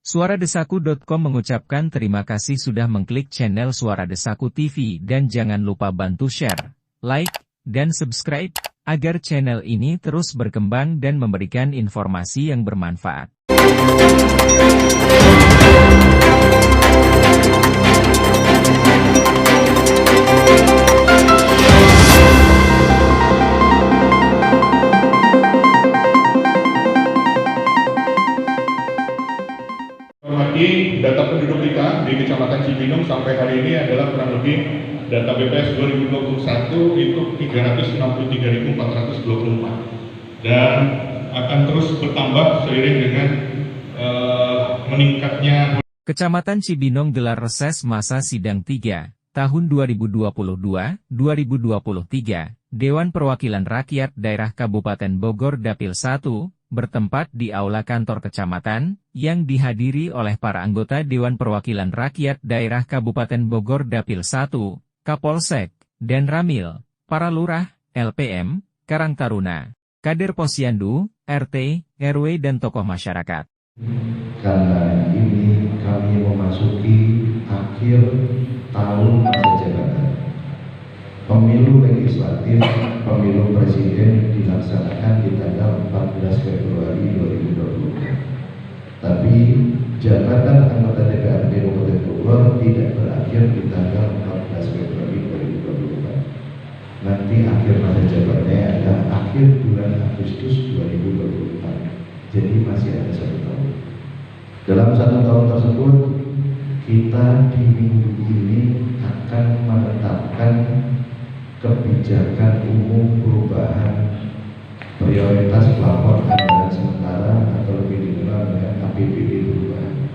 Suaradesaku.com mengucapkan terima kasih sudah mengklik channel Suara Desaku TV dan jangan lupa bantu share, like, dan subscribe, agar channel ini terus berkembang dan memberikan informasi yang bermanfaat. Data penduduk kita di Kecamatan Cibinong sampai hari ini adalah kurang lebih data BPS 2021 itu 363.424 dan akan terus bertambah seiring dengan meningkatnya. Kecamatan Cibinong gelar reses masa sidang 3 tahun 2022-2023 Dewan Perwakilan Rakyat Daerah Kabupaten Bogor Dapil 1 bertempat di Aula Kantor Kecamatan, yang dihadiri oleh para anggota Dewan Perwakilan Rakyat Daerah Kabupaten Bogor Dapil 1, Kapolsek, dan Ramil, para lurah, LPM, Karang Taruna, Kader Posyandu, RT, RW dan tokoh masyarakat. Karena ini kami memasuki akhir tahun masa jabatan. Pemilu legislatif, pemilu presiden dilaksanakan di tanggal 14 Februari 2020. Tapi jabatan anggota DPRD Kabupaten Bogor tidak berakhir di tanggal 14 Februari 2024. Nanti akhir masa jabatannya adalah akhir bulan Agustus 2024. Jadi masih ada 1 tahun. Dalam 1 tahun tersebut, kita di minggu ini akan menetapkan kebijakan umum perubahan prioritas pelapor anggaran sementara atau lebih dikenal dengan APBD perubahan.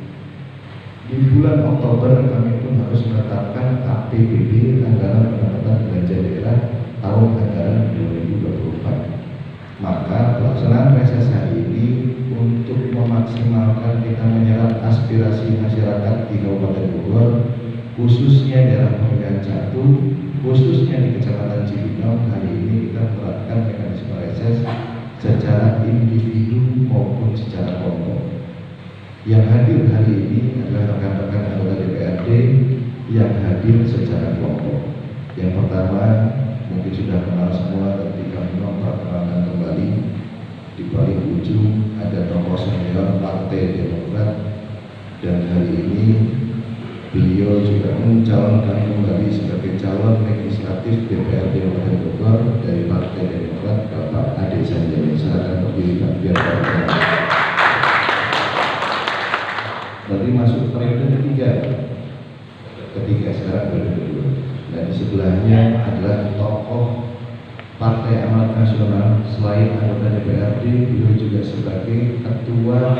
Di bulan Oktober kami pun harus menetapkan APBD anggaran pendapatan belanja daerah tahun anggaran 2024. Maka pelaksanaan reses hari ini untuk memaksimalkan kita menyerap aspirasi masyarakat di Kabupaten Bogor, khususnya daerah pemilihan 1, khususnya di Kecamatan Cibinong. Hari ini kita menerapkan mekanisme reses secara individu maupun secara kelompok. Yang hadir hari ini adalah rekan-rekan anggota DPRD yang hadir secara kelompok. Yang pertama, mungkin sudah kenal semua, tapi kami memperkenalkan kembali. Di paling ujung ada tokoh senior Partai Demokrat, dan hari ini beliau juga mencalonkan kembali sebagai calon legislatif DPRD Kabupaten Bogor dari Partai Demokrat, Bapak Ade Sanjaya. Silakan berdiri biar berarti masuk periode ketiga sekarang periode kedua. Dan di sebelahnya adalah tokoh Partai Amanat Nasional, selain anggota DPRD, beliau juga sebagai Ketua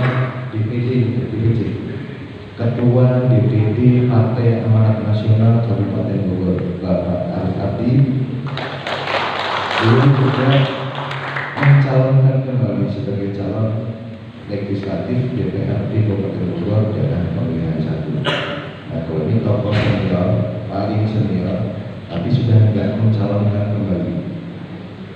Ketua DPD Partai Amanat Nasional Kabupaten Bogor, Bapak Arif Abdi. Beliau juga mencalonkan kembali sebagai calon legislatif DPRD Kabupaten Bogor daerah pemilihan 1. Nah, kalau ini tokoh senior, paling senior, tapi sudah tidak mencalonkan kembali.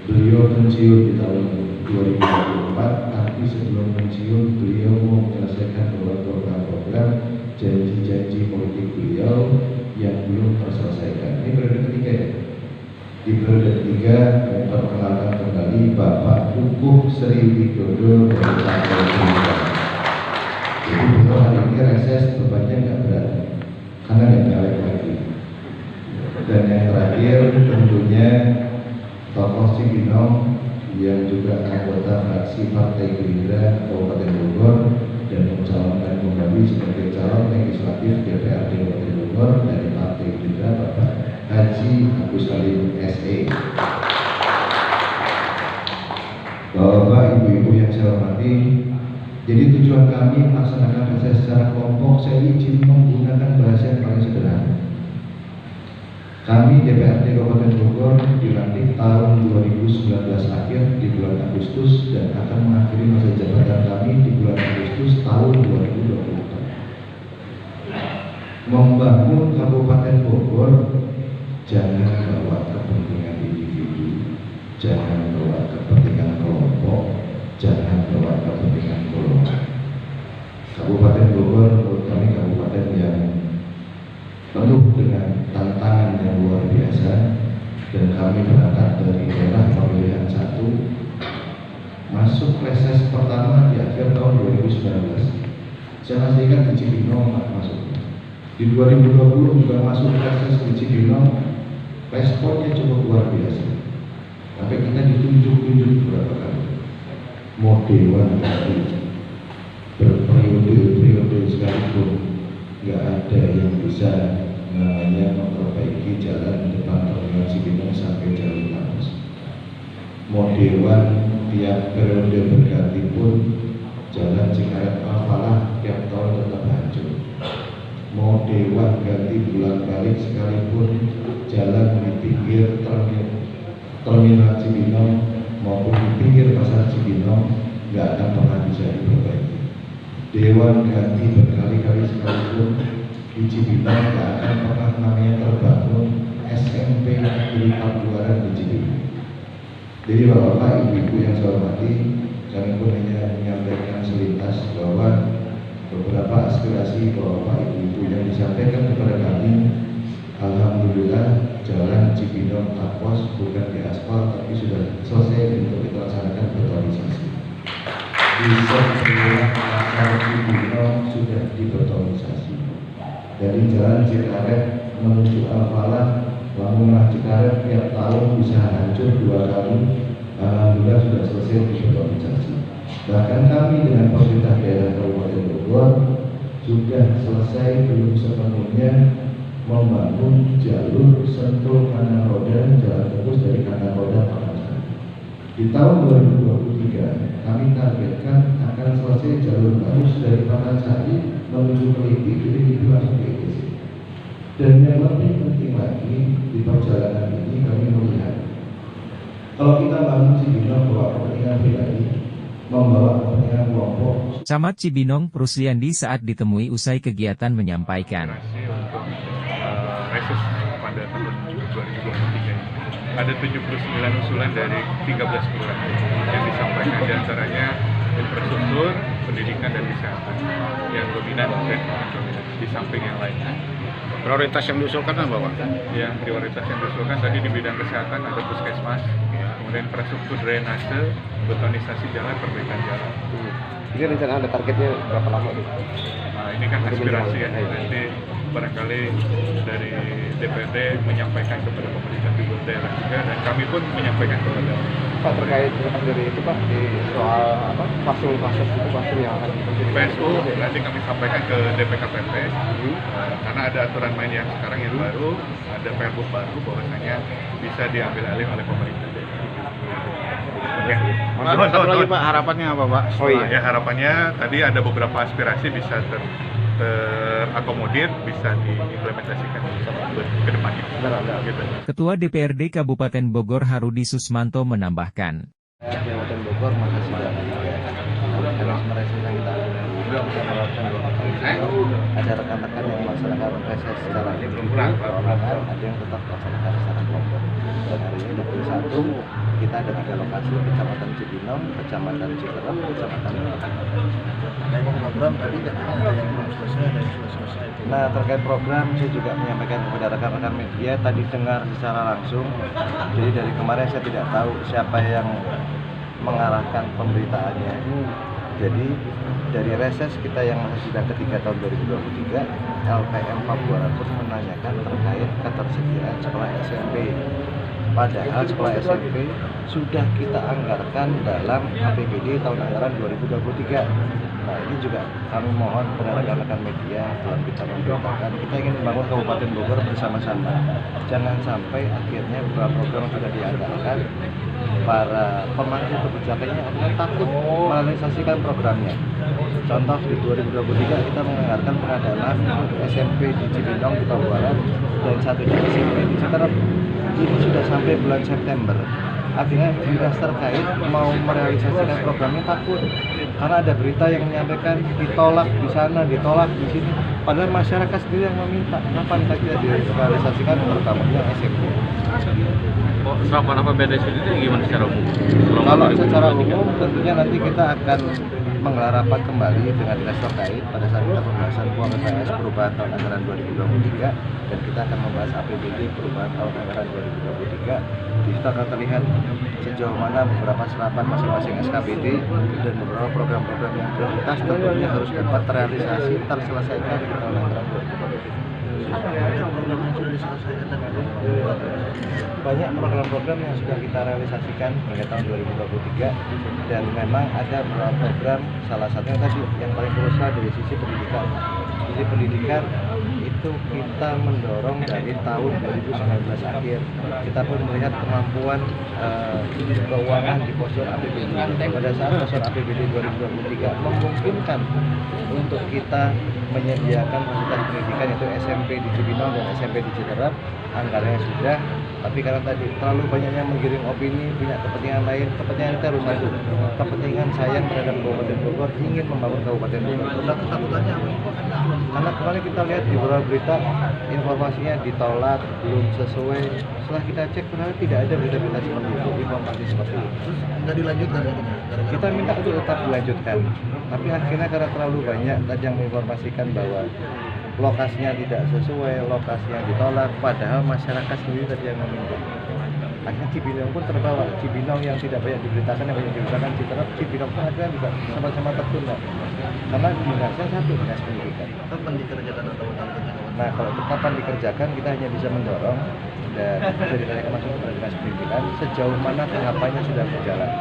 Beliau pensiun di tahun 2024, tapi sebelum pensiun beliau mau menyelesaikan beberapa program-program janji-janji politik beliau yang belum terselesaikan. Ini periode ketiga ya. Di periode ketiga kami perkenalkan kembali Bapak Kukuh Sri Widodo dari Partai Demokrat. Jadi beliau hari ini reses bebannya nggak berat karena nggak nyalek lagi. Dan yang terakhir tentunya tokoh Cibinong yang juga anggota fraksi Partai Gerindra Kabupaten Bogor dan mencalonkan kembali sebagai calon legislatif DPRD Kabupaten Bogor dari Partai Gerindra, Bapak Haji Agus Salim SE. Bapak, Ibu-ibu yang saya hormati, jadi tujuan kami melaksanakan reses secara kelompok. Saya izin menggunakan bahasa yang paling sederhana. Kami DPRD Kabupaten Bogor dilantik tahun 2019 akhir di bulan Agustus dan akan mengakhiri masa jabatan kami di bulan Agustus tahun 2024. Membangun Kabupaten Bogor jangan bawa kepentingan individu, jangan bawa kepentingan kelompok, jangan bawa kepentingan golongan. Kabupaten Bogor menurut kami kabupaten yang penuh dengan tantangan yang luar biasa, dan kami berangkat dari daerah pemilihan 1 masuk reses pertama di akhir tahun 2019. Saya masih ingat di Cibinong masuk. Di 2020 juga masuk reses di Cibinong, responnya cukup luar biasa. Sampai kita ditunjuk-tunjuk beberapa kali. Mau dewan tadi berperiode sekalipun nggak ada yang bisa namanya memperbaiki jalan depan terminal Cibinong sampai Jalur Tamus. Mau dewan tiap periode berganti pun jalan Cikaret Al-Falah tiap tahun tetap hancur. Mau dewan ganti bulan balik sekalipun jalan di pinggir terminal Cibinong maupun di pinggir pasar Cibinong nggak akan pernah bisa diperbaiki. Dewan ganti berkali-kali sekalipun di Cibinong nggak akan pernah namanya terbangun SMP di Pabuaran di Cibinong. Jadi Bapak Ibu yang saya hormati, kami pun hanya menyampaikan selintas bahwa beberapa aspirasi Bapak Ibu yang disampaikan kepada kami, alhamdulillah jalan Cibinong Tapos bukan di aspal tapi sudah selesai untuk kita laksanakan betonisasi. Di sebelah pasar Cibinong sudah dibetonisasi. Dari jalan Cikaret menuju Al-Falah, bangunan Cikaret tiap tahun bisa hancur 2 kali. Alhamdulillah sudah selesai dibetonisasi. Bahkan kami dengan pemerintah daerah Kabupaten Bogor sudah selesai belum sepenuhnya membangun jalur Sentul Kanan Roda, jalan tembus dari Kanan Roda Pakansari. Di tahun 2023 kami targetkan akan selesai jalur tembus dari Pakansari menuju Keliti, Keliti langsung ke ETC. Dan yang lebih penting lagi di perjalanan ini kami melihat kalau kita bangun Cibinong bawa kepentingan pribadi, membawa kepentingan kelompok. Camat Cibinong Rusliandi saat ditemui usai kegiatan menyampaikan. Untuk reses pada tahun 2023 ini ada 79 usulan dari 13 kelurahan yang disampaikan, diantaranya infrastruktur, pendidikan dan kesehatan yang dominan dan di samping yang lainnya. Prioritas yang diusulkan apa Pak? Yang prioritas yang diusulkan tadi di bidang kesehatan ada puskesmas, kemudian infrastruktur drainase, betonisasi jalan, perbaikan jalan. Ini rencana ada targetnya berapa lama nih? Nah ini kan aspirasi ya, nanti barangkali dari DPRD menyampaikan kepada pemerintah di daerah juga, dan kami pun menyampaikan kepada Pak terkait dari itu Pak di soal apa pasul yang akan PSU nanti kami sampaikan ke DPKPP karena ada aturan main yang sekarang yang baru, ada Pergub baru bahwasanya bisa diambil alih oleh pemerintah. Ya. Satu lagi Pak, harapannya apa Pak? Oh iya, ya harapannya tadi ada beberapa aspirasi bisa terakomodir, bisa diimplementasikan ke depannya. Gitu. Ketua DPRD Kabupaten Bogor Harudi Susmanto menambahkan. Kabupaten Bogor masih sudah mekanisme reses yang kita ada rekan-rekan yang melaksanakan reses secara perorangan, ada yang tetap melaksanakan secara kelompok. Dan hari ini 21 kita ada 3 lokasi, Kecamatan Cibinong, Kecamatan Citerep, Kecamatan program tadi yang belum selesai dan sudah selesai. Nah terkait program saya juga menyampaikan kepada rekan-rekan media tadi dengar secara langsung. Jadi dari kemarin saya tidak tahu siapa yang mengarahkan pemberitaannya. Jadi dari reses kita yang masih sidang ketiga tahun 2023, LPM Pabuaran pun menanyakan terkait ketersediaan sekolah SMP. Padahal sekolah SMP sudah kita anggarkan dalam APBD tahun anggaran 2023. Nah ini juga kami mohon kepada rekan-rekan media dalam kita memberitakan kita ingin membangun Kabupaten Bogor bersama-sama. Jangan sampai akhirnya beberapa program sudah dianggarkan, para pemangku kebijakannya akhirnya takut merealisasikan programnya. Contoh di 2023 kita menganggarkan pengadaan SMP di Cibinong di Pabuaran dan satunya SMP di Citerep. Ini sudah sampai bulan September. Akhirnya dinas terkait mau merealisasikan programnya takut karena ada berita yang menyampaikan ditolak di sana, ditolak di sini. Padahal masyarakat sendiri yang meminta. Kapan kita direalisasikan pertamanya SMP? Serapan APBD sendiri gimana secara umum? Kalau secara umum tentunya nanti kita akan menggelar rapat kembali dengan dinas terkait pada saat kita pembahasan uang PPS perubahan tahun anggaran 2023 dan kita akan membahas APBD perubahan tahun anggaran 2023. Di situ akan terlihat sejauh mana beberapa serapan masing-masing SKPD dan beberapa program-program yang prioritas tentunya harus dapat terrealisasi terselesaikan di tahun anggaran 2023. Banyak program-program yang sudah kita realisasikan hingga tahun 2023 dan memang ada beberapa program, salah satunya tadi yang paling krusial dari sisi pendidikan. Sisi pendidikan itu kita mendorong dari tahun 2019 akhir. Kita pun melihat kemampuan keuangan di postur APBD pada saat postur APBD 2023 memungkinkan untuk kita menyediakan fasilitas pendidikan yaitu SMP di Cibinong dan SMP di Citerap. Anggarannya sudah, tapi karena tadi terlalu banyaknya menggiring opini, punya kepentingan lain, kepentingan kita harus satu, kepentingan sayang terhadap Kabupaten Bogor, ingin membangun Kabupaten Bogor. Ketakutannya apa? Karena kemarin kita lihat di beberapa berita informasinya ditolak, belum sesuai. Setelah kita cek ternyata tidak ada berita-berita seperti itu, informasi seperti itu. Terus nggak dilanjutkan ya? Kita minta untuk tetap dilanjutkan, tapi akhirnya karena terlalu banyak tadi yang menginformasikan bahwa lokasinya tidak sesuai, lokasinya ditolak, padahal masyarakat sendiri tadi yang meminta. Akhirnya Cibinong pun terbawa. Cibinong yang tidak banyak diberitakan, yang banyak diberitakan Citerap, Cibinong pun akhirnya juga sama-sama tertunda. Karena dinasnya satu, dinas pendidikan. Kapan dikerjakan atau nah, kalau kapan dikerjakan kita hanya bisa mendorong dan bisa ditanyakan langsung kepada dinas pendidikan sejauh mana tahapannya sudah berjalan.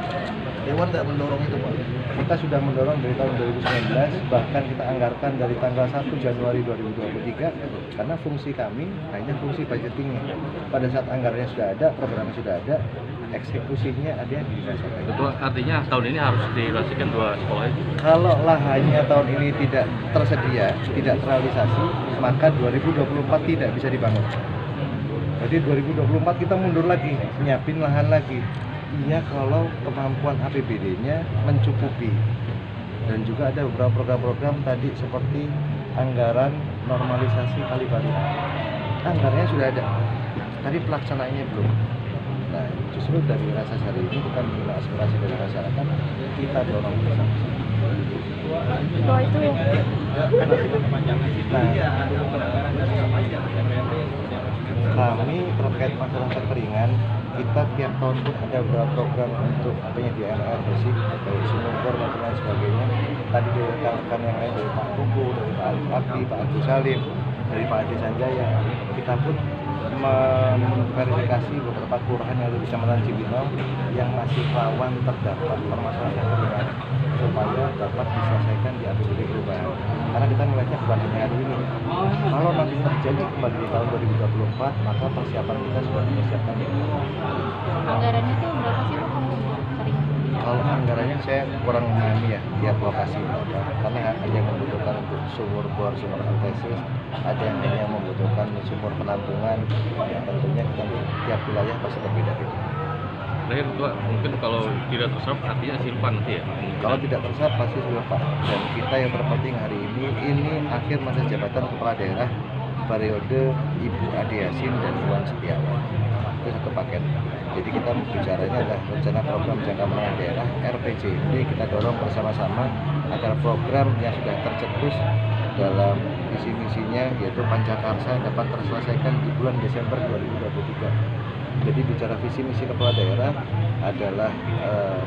Dewan tidak mendorong itu, Pak? Kita sudah mendorong dari tahun 2019, bahkan kita anggarkan dari tanggal 1 Januari 2023 karena fungsi kami hanya fungsi budgetingnya. Pada saat anggarannya sudah ada, programnya sudah ada, eksekusinya ada yang dirasakan. Itu artinya tahun ini harus direalisasikan 2 sekolah itu? Kalau lahannya tahun ini tidak tersedia, tidak terrealisasi, maka 2024 tidak bisa dibangun. Jadi 2024 kita mundur lagi, nyiapin lahan lagi. Iya, kalau kemampuan APBD-nya mencukupi. Dan juga ada beberapa program-program tadi seperti anggaran normalisasi kali baru. Anggarannya sudah ada, tapi pelaksanaannya belum. Nah, justru dari rasa hari ini bukan mengenai aspirasi dari masyarakat, kita dorong bersama. Bahwa itu ya. Nah, kami terkait masalah kekeringan, kita tiap tahun pun ada beberapa program untuk penyediaan air bersih dari sumur bor maupun lain sebagainya. Tadi dari rekan-rekan yang lain dari Pak Kuku, dari Pak Alif Abdi, Pak Agus Salim, dari Pak Ade Sanjaya, kita pun memverifikasi beberapa kelurahan yang ada di Kecamatan Cibinong yang masih rawan terdapat permasalahan kekeringan supaya dapat diselesaikan di APBD perubahan. Karena kita melihatnya bukan hanya hari ini. Kalau nanti terjadi kembali di tahun 2024, maka persiapan kita sudah dipersiapkan. Anggarannya tuh berapa sih Pak? Sering. Kalau anggarannya saya kurang memahami ya tiap lokasi berapa. Karena ada yang membutuhkan untuk sumur bor, sumur antesis, ada yang hanya membutuhkan sumur penampungan. Ya, tentunya kita tiap wilayah pasti berbeda-beda. Nah, itu mungkin kalau tidak terserap artinya simpan nanti ya? Kalau tidak terserap pasti sudah Pak. Dan kita yang terpenting hari ini akhir masa jabatan kepala daerah periode Ibu Ade Yasin dan Iwan Setiawan. Itu satu paket. Jadi kita bicaranya adalah rencana program jangka menengah daerah RPJ. Ini kita dorong bersama-sama agar program yang sudah tercetus dalam visi misinya yaitu Pancakarsa dapat terselesaikan di bulan Desember 2023. Jadi bicara visi misi kepala daerah adalah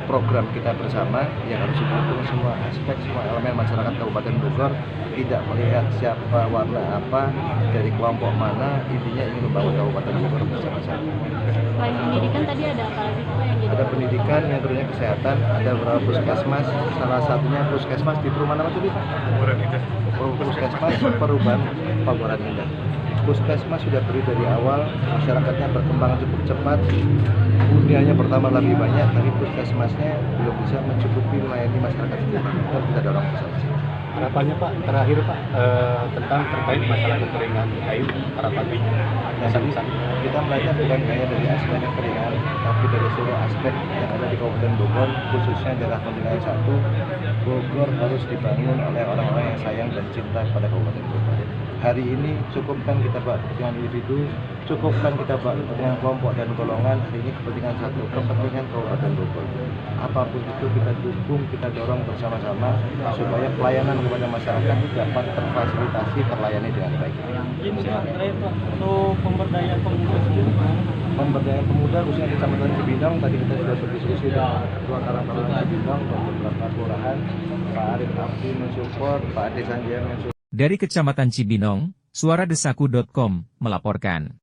program kita bersama yang harus didukung semua aspek, semua elemen masyarakat Kabupaten Bogor, tidak melihat siapa, warna apa, dari kelompok mana, intinya ingin membangun Kabupaten Bogor bersama-sama. Selain pendidikan tadi ada apa lagi Pak yang jadi? Ada pendidikan, yang kedua kesehatan, ada beberapa puskesmas, salah satunya puskesmas di perumahan apa tadi? Pabuaran Indah. Puskesmas perubahan Pabuaran Indah. Puskesmas sudah beri dari awal, masyarakatnya berkembang cukup cepat, huniannya bertambah lebih banyak, tapi puskesmasnya belum bisa mencukupi melayani masyarakat sekitar. Kita dorong bersama-sama. Harapannya Pak, terakhir Pak, tentang terkait masalah kekeringan kayu, harapannya. Kita melihatnya bukan hanya dari aspek kekeringan, tapi dari seluruh aspek yang ada di Kabupaten Bogor, khususnya daerah pemilihan 1, Bogor harus dibangun oleh orang-orang yang sayang dan cinta pada Kabupaten Bogor. hari ini cukupkan kita bahas kepentingan individu, cukupkan kita bahas kepentingan kelompok dan golongan, hari ini kepentingan satu, kepentingan Kabupaten Bogor. Apapun itu kita dukung, kita dorong bersama-sama supaya pelayanan kepada masyarakat dapat terfasilitasi, terlayani dengan baik. Untuk pemberdayaan pemuda sendiri, Pemberdayaan pemuda khususnya di Kecamatan Cibinong, tadi kita sudah berdiskusi dengan Ketua Karang-Taruna Cibinong dan beberapa kelurahan, Pak Arif Abdi mensupport, Pak Ade Sanjaya mensupport. Dari Kecamatan Cibinong, suaradesaku.com melaporkan.